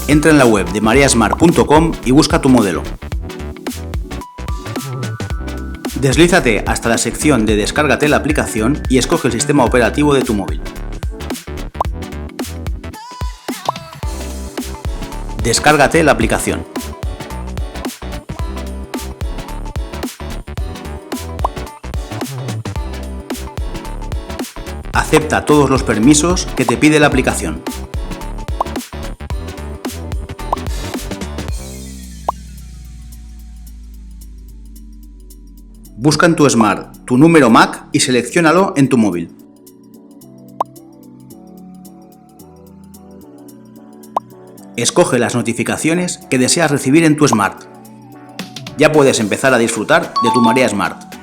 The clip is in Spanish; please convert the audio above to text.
Entra en la web de mareasmart.com y busca tu modelo. Deslízate hasta la sección de Descárgate la aplicación y escoge el sistema operativo de tu móvil. Descárgate la aplicación. Acepta todos los permisos que te pide la aplicación. Busca en tu Smart tu número MAC y selecciónalo en tu móvil. Escoge las notificaciones que deseas recibir en tu Smart. Ya puedes empezar a disfrutar de tu Marea Smart.